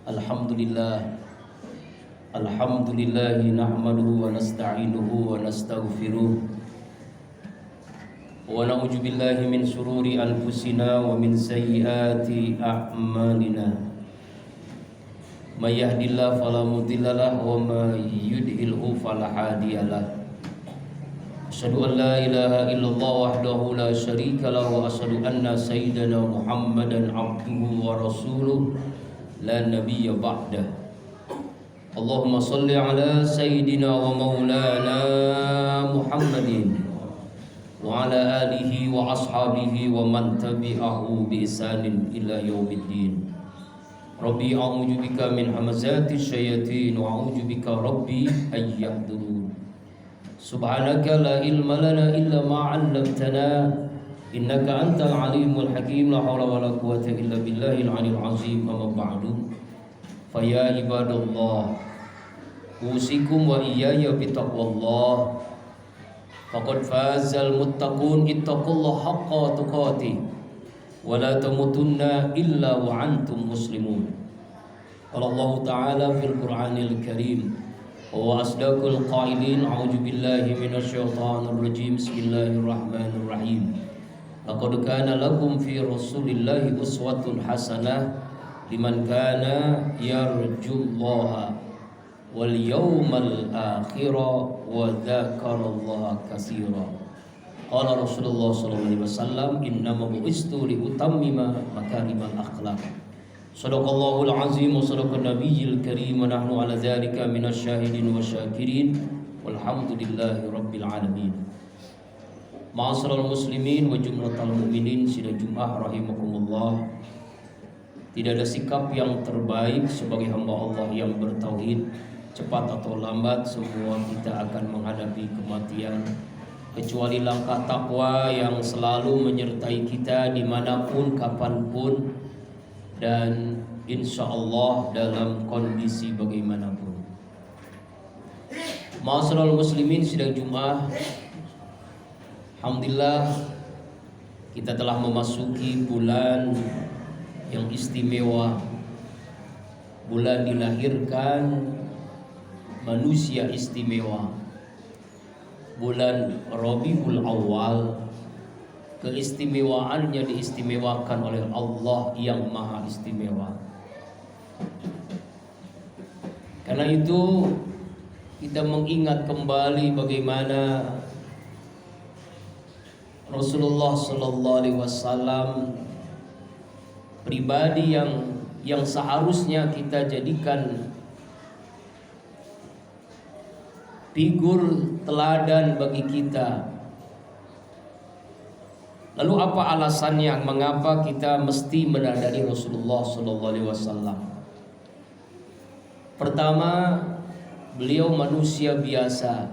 Alhamdulillah nahmaduhu wa nasta'inuhu wa nastaghfiruh wa na'udzu billahi min shururi anfusina wa min sayyiati a'malina. May yahdihillahu fala mudhillalah wa may yudhlilhu fala hadiyalah. Asyhadu an la ilaha illallah wahdahu la syarika lahu wa asyhadu anna sayyidana Muhammadan abduhu wa rasuluh la nabiyya ba'dah. Allahumma salli ala sayyidina wa maulana Muhammadin wa ala alihi wa ashabihi wa man tabi'ahu bi ihsanin ila yaumiddin. Rabbi a'udzu bika min hamazati syayatin wa a'udzu bika rabbi ay yahdurun. Subhanaka la ilma lana illa ma 'allamtana innaka antal alimul hakim. La haula wala quwwata illa billahil aliyil azim. Amma ba'du. Fa ya ibadallah, usikum wa iyaya bitaqwallah. Faqad fazal muttaqun, ittaqullaha haqqa tuqatih wa la tamutunna illa wa antum muslimun. Qala Allah Ta'ala fil Qur'anil Karim, wa asdaqul qailin, a'udzu billahi minasyaitonir rajim. Bismillahirrahmanirrahim. Laqad kana lakum fi rasulillahi uswatun hasanah liman kana yarjullaha wal yawmal akhira wa dzakarallaha katsira. Qala Rasulullah sallallahu alaihi wasallam, innama bu'istu li utammima makarimal akhlaq. Sadaqallahul azim wa sadaqan nabiyil karim wa nahnu ala dzalika minasyahidin wa syakirin walhamdulillahi rabbil alamin. Ma'asyiral muslimin wa jumlatal mu'minin, sidang Jumat rahimakumullah. Tidak ada sikap yang terbaik sebagai hamba Allah yang bertauhid. Cepat atau lambat semua kita akan menghadapi kematian, kecuali langkah takwa yang selalu menyertai kita dimanapun, kapanpun, dan insya Allah dalam kondisi bagaimanapun. Ma'asyiral muslimin, sidang Jumat, alhamdulillah kita telah memasuki bulan yang istimewa, bulan dilahirkan manusia istimewa, bulan Rabiul Awal. Keistimewaannya diistimewakan oleh Allah yang maha istimewa. Karena itu kita mengingat kembali bagaimana Rasulullah sallallahu alaihi wasallam, pribadi yang seharusnya kita jadikan figur teladan bagi kita. Lalu apa alasannya mengapa kita mesti menadani Rasulullah sallallahu alaihi wasallam? Pertama, beliau manusia biasa.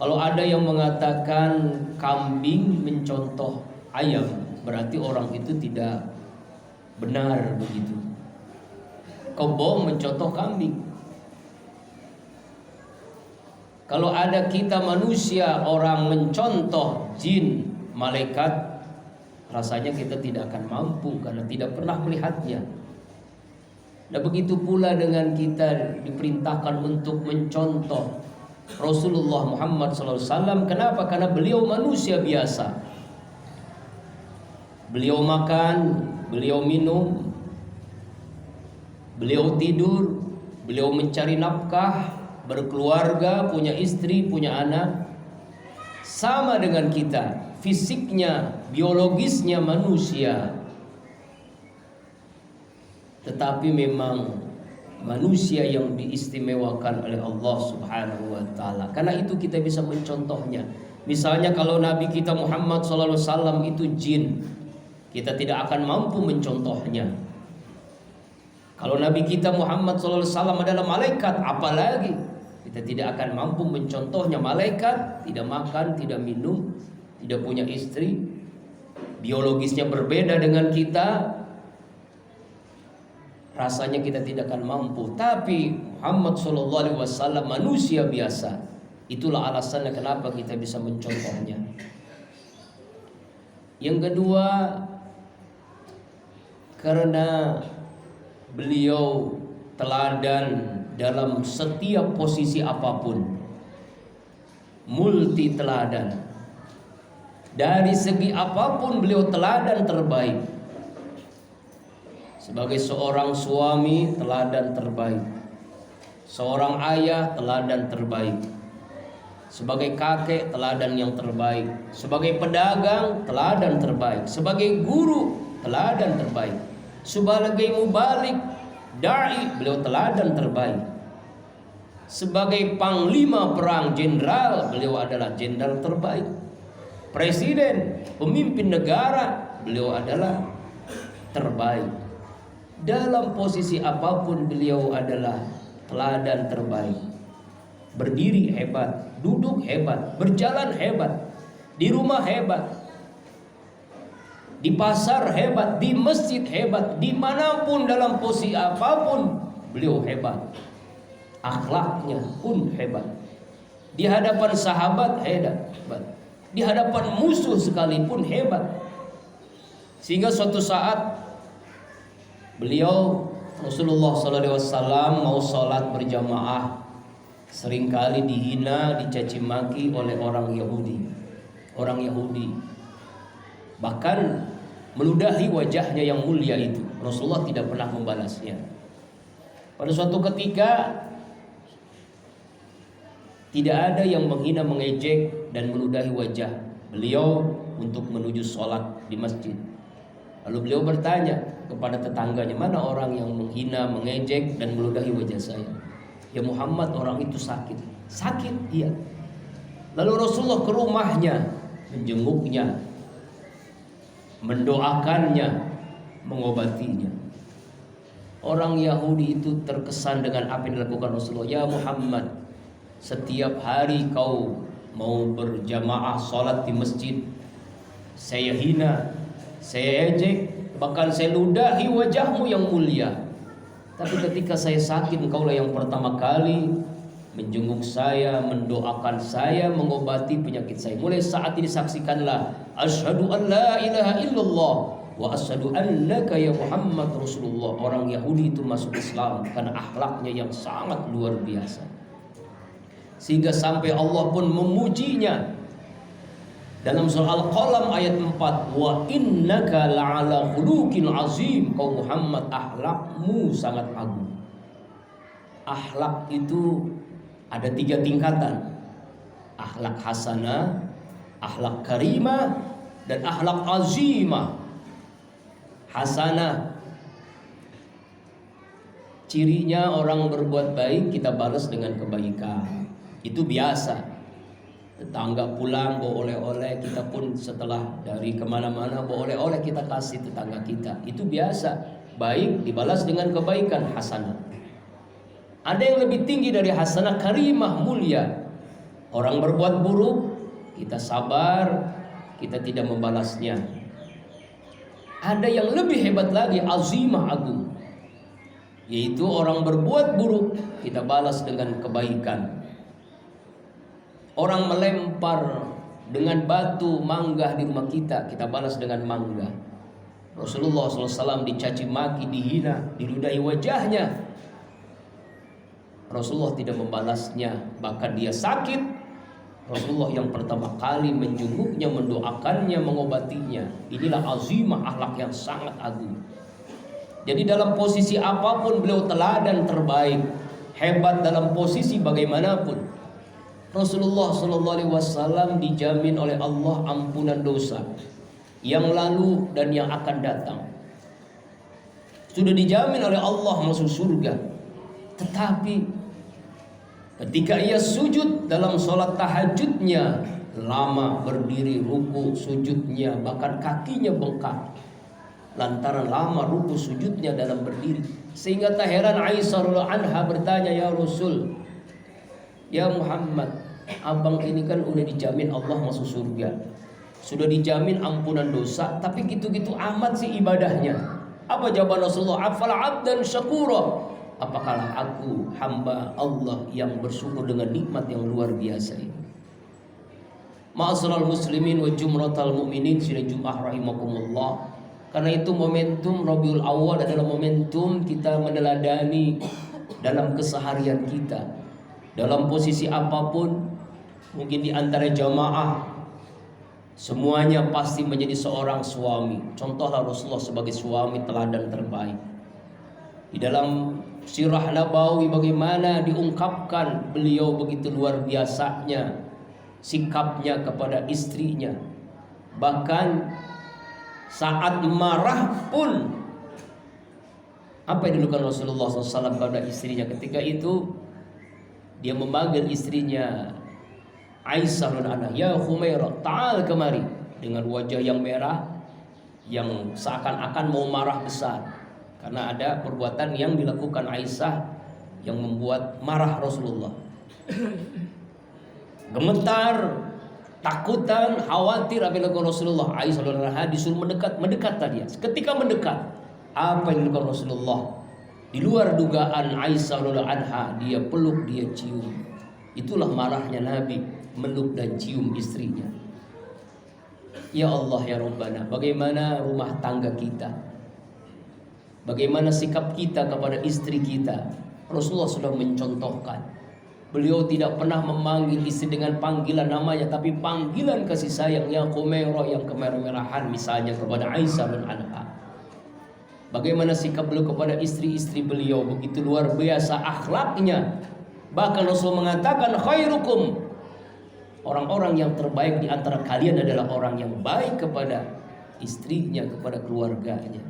Kalau ada yang mengatakan kambing mencontoh ayam, berarti orang itu tidak benar begitu. Kebo mencontoh kambing. Kalau ada kita manusia orang mencontoh jin, malaikat, rasanya kita tidak akan mampu karena tidak pernah melihatnya. Dan begitu pula dengan kita diperintahkan untuk mencontoh Rasulullah Muhammad SAW. Kenapa? Karena beliau manusia biasa. Beliau makan, beliau minum, beliau tidur, beliau mencari nafkah, berkeluarga, punya istri, punya anak. Sama dengan kita, fisiknya, biologisnya manusia. Tetapi memang manusia yang diistimewakan oleh Allah Subhanahu wa taala. Karena itu kita bisa mencontohnya. Misalnya kalau Nabi kita Muhammad SAW itu jin, kita tidak akan mampu mencontohnya. Kalau Nabi kita Muhammad SAW adalah malaikat, apalagi kita tidak akan mampu mencontohnya. Malaikat tidak makan, tidak minum, tidak punya istri, biologisnya berbeda dengan kita, rasanya kita tidak akan mampu. Tapi Muhammad SAW manusia biasa. Itulah alasannya kenapa kita bisa mencontohnya. Yang kedua, karena beliau teladan dalam setiap posisi apapun, multi teladan. Dari segi apapun beliau teladan terbaik. Sebagai seorang suami, teladan terbaik. Seorang ayah, teladan terbaik. Sebagai kakek, teladan yang terbaik. Sebagai pedagang, teladan terbaik. Sebagai guru, teladan terbaik. Sebagai mubalik, da'i, beliau teladan terbaik. Sebagai panglima perang, jenderal, beliau adalah jenderal terbaik. Presiden, pemimpin negara, beliau adalah terbaik. Dalam posisi apapun beliau adalah teladan terbaik. Berdiri hebat, duduk hebat, berjalan hebat, di rumah hebat, di pasar hebat, di masjid hebat, dimanapun dalam posisi apapun beliau hebat. Akhlaknya pun hebat. Di hadapan sahabat hebat, di hadapan musuh sekalipun hebat. Sehingga suatu saat beliau Rasulullah SAW mau sholat berjamaah, seringkali dihina, dicaci maki oleh orang Yahudi. Orang Yahudi bahkan meludahi wajahnya yang mulia itu. Rasulullah tidak pernah membalasnya. Pada suatu ketika tidak ada yang menghina, mengejek dan meludahi wajah beliau untuk menuju sholat di masjid. Lalu beliau bertanya kepada tetangganya, mana orang yang menghina, mengejek dan meludahi wajah saya? Ya Muhammad, orang itu sakit. Sakit? Iya. Lalu Rasulullah ke rumahnya, menjenguknya, mendoakannya, mengobatinya. Orang Yahudi itu terkesan dengan apa yang dilakukan Rasulullah. Ya Muhammad, setiap hari kau mau berjamaah sholat di masjid, saya hina, saya ejek, bahkan saya ludahi wajahmu yang mulia. Tapi ketika saya sakit, engkaulah yang pertama kali menjenguk saya, mendoakan saya, mengobati penyakit saya. Mulai saat ini saksikanlah, asyhadu an la ilaha illallah wa asyhadu annaka ya Muhammad Rasulullah. Orang Yahudi itu masuk Islam karena akhlaknya yang sangat luar biasa, sehingga sampai Allah pun memujinya dalam surah Al-Qalam ayat 4, wa innaka la'ala khuluqin azim. Kau Muhammad, akhlakmu sangat agung. Akhlak itu ada 3 tingkatan: akhlak hasanah, akhlak karimah, dan akhlak azimah. Hasanah, cirinya orang berbuat baik kita balas dengan kebaikan. Itu biasa. Tetangga pulang bawa oleh-oleh, kita pun setelah dari kemana-mana bawa oleh-oleh kita kasih tetangga kita. Itu biasa. Baik dibalas dengan kebaikan, hasanah. Ada yang lebih tinggi dari hasanah, karimah, mulia. Orang berbuat buruk, kita sabar, kita tidak membalasnya. Ada yang lebih hebat lagi, azimah, agung, yaitu orang berbuat buruk kita balas dengan kebaikan. Orang melempar dengan batu mangga di rumah kita, kita balas dengan mangga. Rasulullah SAW dicaci maki, dihina, diludahi wajahnya, Rasulullah tidak membalasnya. Bahkan dia sakit, Rasulullah yang pertama kali menjenguknya, mendoakannya, mengobatinya. Inilah azimah, akhlak yang sangat agung. Jadi dalam posisi apapun beliau teladan terbaik, hebat dalam posisi bagaimanapun. Rasulullah SAW dijamin oleh Allah ampunan dosa yang lalu dan yang akan datang. Sudah dijamin oleh Allah masuk surga. Tetapi ketika ia sujud dalam sholat tahajudnya, lama berdiri ruku sujudnya, bahkan kakinya bengkak lantaran lama ruku sujudnya dalam berdiri. Sehingga tak heran Aisyah radhiyallahu anha bertanya, ya Rasul, ya Muhammad, abang ini kan udah dijamin Allah masuk surga, sudah dijamin ampunan dosa, tapi gitu-gitu amat sih ibadahnya. Apa jawaban Rasulullah? Afala abdan syakura, apakah aku hamba Allah yang bersyukur dengan nikmat yang luar biasa ini. Ma'asyiral muslimin wa jumratal mu'minin, sidang Jumat rahimakumullah. Karena itu momentum Rabiul Awal adalah momentum kita meneladani dalam keseharian kita. Dalam posisi apapun, mungkin di antara jamaah, semuanya pasti menjadi seorang suami. Contohlah Rasulullah sebagai suami teladan terbaik. Di dalam sirah Nabawi bagaimana diungkapkan beliau begitu luar biasanya sikapnya kepada istrinya. Bahkan saat marah pun, apa yang dilakukan Rasulullah SAW kepada istrinya ketika itu? Dia memanggil istrinya Aisyah radhiyallahu anha, "Ya Humairah, ta'al kemari," dengan wajah yang merah, yang seakan-akan mau marah besar. Karena ada perbuatan yang dilakukan Aisyah yang membuat marah Rasulullah. Gemetar, takutan, khawatir apa yang dilakukan Rasulullah. Aisyah radhiyallahu anha disuruh mendekat tadi. Ketika mendekat, apa yang dilakukan Rasulullah? Di luar dugaan Aisyah radhiyallahu anha, dia peluk, dia cium. Itulah marahnya Nabi, meluk dan cium istrinya. Ya Allah ya Rabbana, bagaimana rumah tangga kita? Bagaimana sikap kita kepada istri kita? Rasulullah sudah mencontohkan. Beliau tidak pernah memanggil istri dengan panggilan namanya, tapi panggilan kasih sayang yang Humairah, yang kemerah-merahan, misalnya kepada Aisyah dan anha. Bagaimana sikap beliau kepada istri-istri beliau, begitu luar biasa akhlaknya. Bahkan Rasul mengatakan, khairukum, orang-orang yang terbaik di antara kalian adalah orang yang baik kepada istrinya, kepada keluarganya.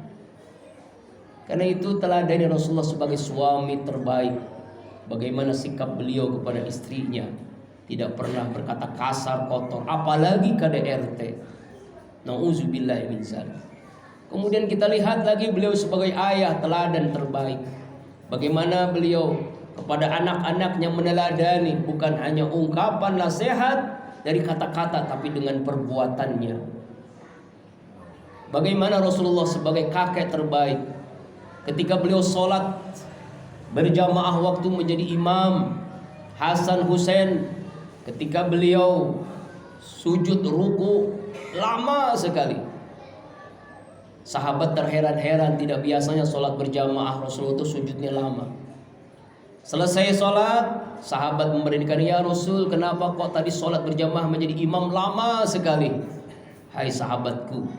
Karena itu teladani Rasulullah sebagai suami terbaik. Bagaimana sikap beliau kepada istrinya, tidak pernah berkata kasar, kotor, apalagi KDRT. Nauzubillah min dzalik. Kemudian kita lihat lagi beliau sebagai ayah teladan terbaik. Bagaimana beliau kepada anak-anaknya meneladani, bukan hanya ungkapan nasihat dari kata-kata, tapi dengan perbuatannya. Bagaimana Rasulullah sebagai kakek terbaik, ketika beliau sholat berjamaah waktu menjadi imam, Hasan Husain, ketika beliau sujud ruku lama sekali. Sahabat terheran-heran, tidak biasanya sholat berjamaah Rasulullah itu sujudnya lama. Selesai sholat, sahabat memberikan, "Ya Rasul, kenapa kok tadi sholat berjamaah menjadi imam lama sekali?" "Hai sahabatku,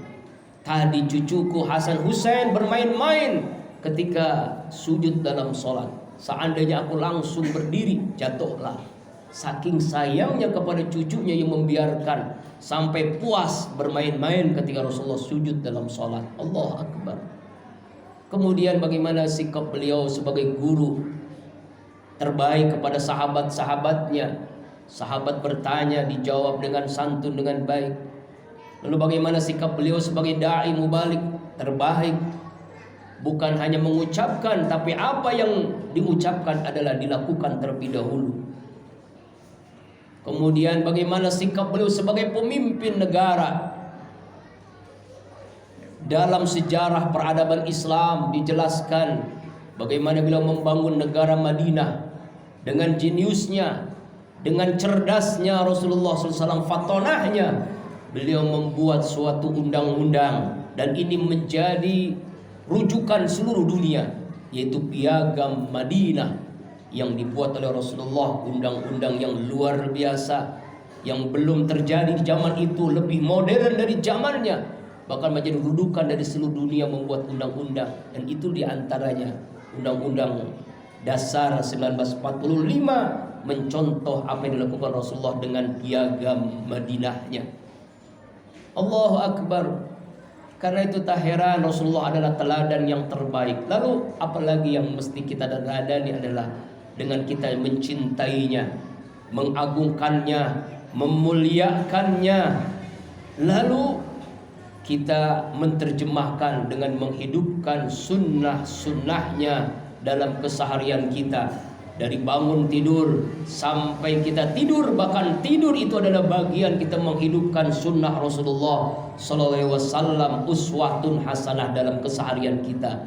tadi cucuku Hasan Husain bermain-main ketika sujud dalam sholat. Seandainya aku langsung berdiri, jatuhlah." Saking sayangnya kepada cucunya yang membiarkan sampai puas bermain-main ketika Rasulullah sujud dalam sholat. Allah Akbar. Kemudian bagaimana sikap beliau sebagai guru terbaik kepada sahabat-sahabatnya. Sahabat bertanya, dijawab dengan santun, dengan baik. Lalu bagaimana sikap beliau sebagai da'i mubalik terbaik. Bukan hanya mengucapkan, tapi apa yang diucapkan adalah dilakukan terlebih dahulu. Kemudian bagaimana sikap beliau sebagai pemimpin negara. Dalam sejarah peradaban Islam dijelaskan bagaimana beliau membangun negara Madinah dengan jeniusnya, dengan cerdasnya Rasulullah SAW, fatonahnya. Beliau membuat suatu undang-undang, dan ini menjadi rujukan seluruh dunia, yaitu Piagam Madinah yang dibuat oleh Rasulullah. Undang-undang yang luar biasa, yang belum terjadi di zaman itu, lebih modern dari zamannya, bahkan menjadi rujukan dari seluruh dunia membuat undang-undang. Dan itu diantaranya Undang-Undang Dasar 1945 mencontoh apa yang dilakukan Rasulullah dengan Piagam Madinahnya. Allahu Akbar. Karena itu tak heran Rasulullah adalah teladan yang terbaik. Lalu apalagi yang mesti kita teladani adalah dengan kita mencintainya, mengagungkannya, memuliakannya. Lalu kita menerjemahkan dengan menghidupkan sunnah-sunnahnya dalam keseharian kita. Dari bangun tidur sampai kita tidur, bahkan tidur itu adalah bagian kita menghidupkan sunnah Rasulullah sallallahu alaihi wasallam, uswatun hasanah dalam keseharian kita.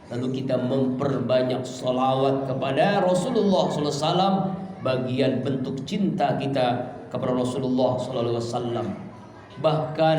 Lalu kita memperbanyak salawat kepada Rasulullah sallallahu alaihi wasallam, bagian bentuk cinta kita kepada Rasulullah sallallahu alaihi wasallam. Bahkan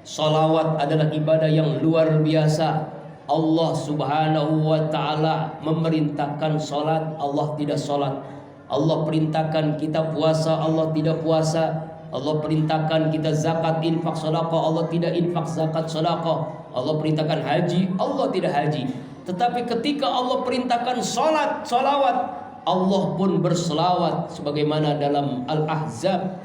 Salawat adalah ibadah yang luar biasa. Allah subhanahu wa ta'ala memerintahkan salat, Allah tidak salat. Allah perintahkan kita puasa, Allah tidak puasa. Allah perintahkan kita zakat, infak, sedekah, Allah tidak infak, zakat, sedekah. Allah perintahkan haji, Allah tidak haji. Tetapi ketika Allah perintahkan salat, salawat, Allah pun berselawat sebagaimana dalam Al-Ahzab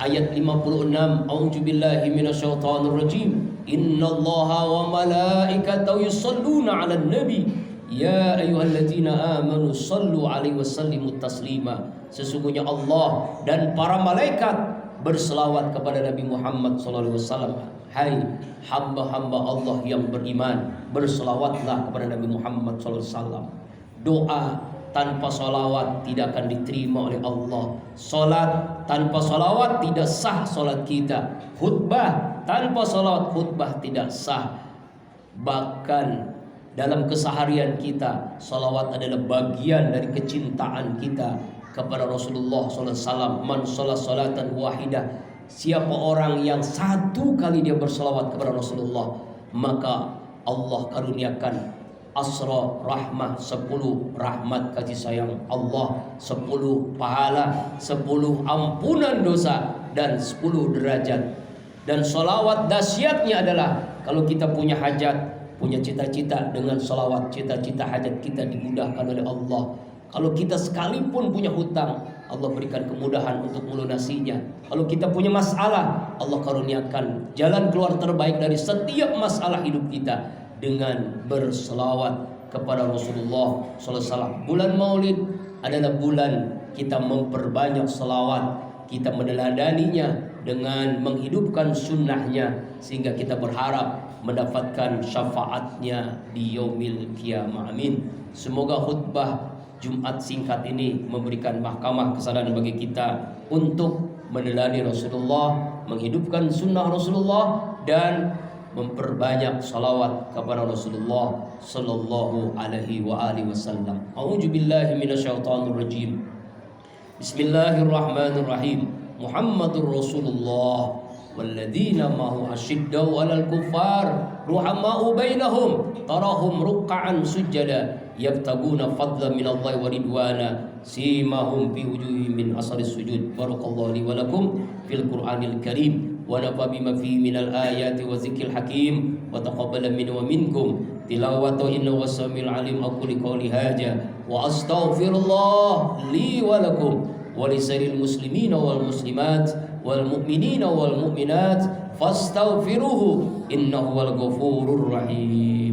ayat 56, A'udzubillahi minasyaitonir rajim. Innallaha wa malaikatahu yusholluna 'alan nabi ya ayyuhalladzina amanu shallu 'alaihi wasallimu taslima. Sesungguhnya Allah dan para malaikat berselawat kepada Nabi Muhammad sallallahu alaihi wasallam. Hai hamba-hamba Allah yang beriman, berselawatlah kepada Nabi Muhammad sallallahu alaihi wasallam. Doa tanpa salawat tidak akan diterima oleh Allah. Salat tanpa salawat tidak sah salat kita. Khutbah tanpa salawat, khutbah tidak sah. Bahkan dalam keseharian kita, salawat adalah bagian dari kecintaan kita kepada Rasulullah SAW. Man sholat salatan wahidah, siapa orang yang satu kali dia bersalawat kepada Rasulullah, maka Allah karuniakan asra rahmah, 10 rahmat kasih sayang Allah, 10 pahala, 10 ampunan dosa, dan 10 derajat. Dan salawat dahsyatnya adalah kalau kita punya hajat, punya cita-cita, dengan salawat cita-cita hajat kita dimudahkan oleh Allah. Kalau kita sekalipun punya hutang, Allah berikan kemudahan untuk melunasinya. Kalau kita punya masalah, Allah karuniakan jalan keluar terbaik dari setiap masalah hidup kita dengan berselawat kepada Rasulullah SAW. Bulan Maulid adalah bulan kita memperbanyak selawat, kita meneladaninya dengan menghidupkan sunnahnya, sehingga kita berharap mendapatkan syafaatnya di yaumil qiyamah. Amin. Semoga khutbah Jumat singkat ini memberikan mahkamah kesadaran bagi kita untuk meneladani Rasulullah, menghidupkan sunnah Rasulullah, dan memperbanyak salawat kepada Rasulullah sallallahu alaihi wa alihi wasallam. A'udzubillahi minasyaitonir rajim. Bismillahirrahmanirrahim. Muhammadur Rasulullah walladzina ma'hu asyiddau 'alal kuffar ruhama'u bainahum tarahum ruk'an sujada yabtaguna fadlan minallahi wa ridwana simahum fi wujuhihim min asaris sujud. Barakallahu li wa lakum fil Qur'anil Karim wa nafa bima fihi minal ayati wa zikril hakim wa taqabbala minni wa minkum tilawatu innahu was-sami'ul alim. Aqulu qouli hadza wa astaghfirullah li wa lakum wa lisairil muslimina wal muslimat wal mu'minina wal mu'minat fastaghfiruhu innahu wal ghafurur rahim.